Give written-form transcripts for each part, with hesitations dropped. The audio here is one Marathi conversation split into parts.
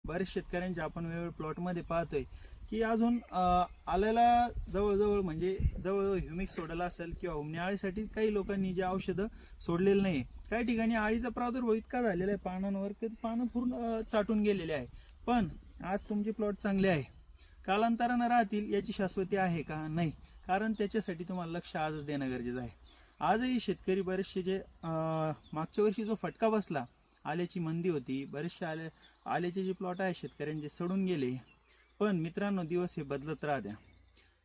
बरेच शेतकऱ्यांचे आपण वेगवेगळ्या प्लॉटमध्ये पाहतोय की अजून आल्याला जवळजवळ म्हणजे जवळजवळ ह्युमिक सोडलं असेल किंवा उन्हाळ्यासाठी काही लोकांनी जे औषधं सोडलेलं नाही. काही ठिकाणी आळीचा प्रादुर्भाव इतका झालेला आहे पानांवर की पानं पूर्ण चाटून गेलेले आहे. पण आज तुमचे प्लॉट चांगले आहे, कालांतरानं राहतील याची शाश्वती आहे का? नाही. कारण त्याच्यासाठी तुम्हाला लक्ष आजच देणं गरजेचं आहे. आजही शेतकरी बरेचसे जे मागच्या वर्षी जो फटका बसला, आल्याची मंदी होती, बरेचसे आल्याचे जे प्लॉट आहे शेतकऱ्यांचे सडून गेले. पण मित्रांनो, दिवस हे बदलत राहत्या.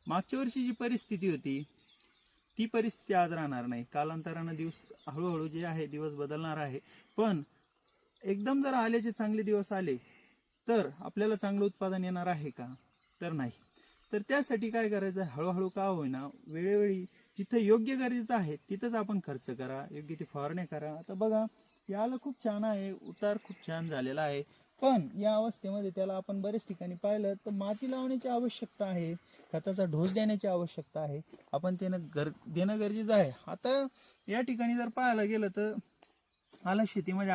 मागच्या वर्षी जी परिस्थिती होती ती परिस्थिती आज राहणार नाही. कालांतरानं दिवस हळूहळू जे आहे दिवस बदलणार आहे. पण एकदम जर आल्याचे चांगले दिवस आले तर आपल्याला चांगलं उत्पादन येणार आहे का? तर नाही. तर त्यासाठी काय करायचं, हळूहळू का होईना वेळोवेळी जिथं योग्य गरजेचं आहे तिथंच आपण खर्च करा, योग्य ती फवारणी करा. आता बघा, याला खूप छान आहे, उतार खूप छान झालेला आहे. पण या अवस्थेमध्ये त्याला आपण बरेच ठिकाणी पाहिलं तर माती लावण्याची आवश्यकता आहे, खताचा ढोस देण्याची आवश्यकता आहे, आपण देणं गरजेचं आहे. आता या ठिकाणी जर पाहायला गेलं तर आला शेतीमध्ये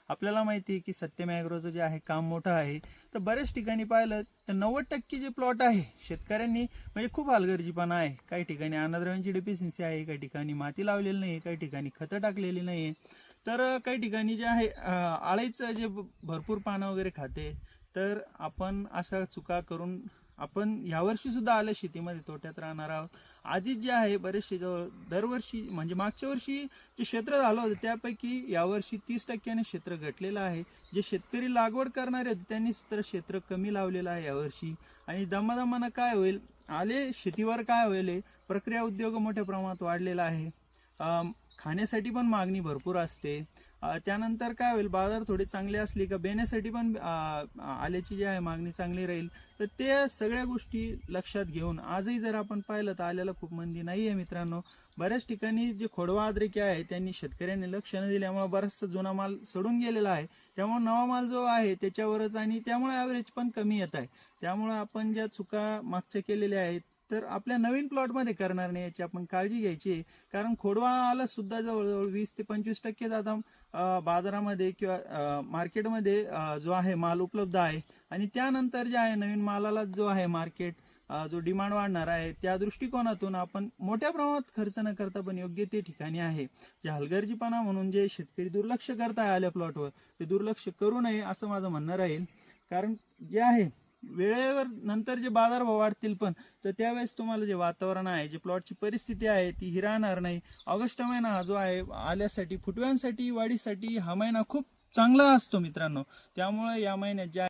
आपल्याला माहिती आहे की सत्यम ॲग्रोचं जे आहे काम मोठं आहे. तर बऱ्याच ठिकाणी पाहिलं तर 90% जे प्लॉट आहे शेतकऱ्यांनी म्हणजे खूप हलगर्जीपणा आहे. काही ठिकाणी अन्नद्रव्यांची डेफिशियन्सी आहे, काही ठिकाणी माती लावलेली नाही, काही ठिकाणी खतं टाकलेली नाही. तर काही ठिकाणी जे आहे आळीचं जे भरपूर पानं वगैरे खाते. तर आपण अशा चुका करून आपण यावर्षी सुद्धा आलं शेतीमध्ये तोट्यात राहणार आहोत. आधीच जे आहे बरेचसे दरवर्षी म्हणजे मागच्या वर्षी जे क्षेत्र झालं होतं त्यापैकी यावर्षी 30% क्षेत्र घटलेलं आहे. जे शेतकरी लागवड करणारे होते त्यांनी सुद्धा क्षेत्र कमी लावलेलं आहे यावर्षी. आणि दमादमानं काय होईल, आले शेतीवर काय होईल, प्रक्रिया उद्योग मोठ्या प्रमाणात वाढलेला आहे. खाण्यासाठी पण मागणी भरपूर असते. त्यानंतर काय होईल, बाजार थोडी चांगली असली का बेण्यासाठी पण आल्याची जी आहे मागणी चांगली राहील. तर ते सगळ्या गोष्टी लक्षात घेऊन आजही जर आपण पाहिलं तर आल्याला खूप मंदी नाही आहे मित्रांनो. बऱ्याच ठिकाणी जे खोडवा आद्रेकी आहे त्यांनी शेतकऱ्यांनी लक्ष न दिल्यामुळे बराचसा जुना माल सडून गेलेला आहे. त्यामुळे नवा माल जो आहे त्याच्यावरच, आणि त्यामुळे ॲव्हरेज पण कमी येत आहे. त्यामुळे आपण ज्या चुका मागच्या केलेल्या आहेत तर आपल्या नवीन प्लॉटमध्ये करणार नाही याची आपण काळजी घ्यायची आहे. कारण खोडवा आला सुद्धा जवळजवळ 20 ते 25% आता बाजारामध्ये किंवा मार्केटमध्ये जो आहे माल उपलब्ध आहे. आणि त्यानंतर जे आहे नवीन मालाला जो आहे मार्केट जो डिमांड वाढणार आहे त्या दृष्टिकोनातून आपण मोठ्या प्रमाणात खर्च न करता पण योग्य ते ठिकाणी आहे जे हलगर्जीपणा म्हणून जे शेतकरी दुर्लक्ष करताय आल्या प्लॉटवर, ते दुर्लक्ष करू नये असं माझं म्हणणं राहील. कारण जे आहे वेळेवर नंतर जे बाजारभाव वाढतील पण तर त्यावेळेस तुम्हाला जे वातावरण आहे, जे प्लॉटची परिस्थिती आहे ती ही राहणार नाही. ऑगस्ट महिना हा जो आहे आल्यासाठी, फुटव्यांसाठी, वाढीसाठी हा महिना खूप चांगला असतो मित्रांनो. त्यामुळे या महिन्यात ज्या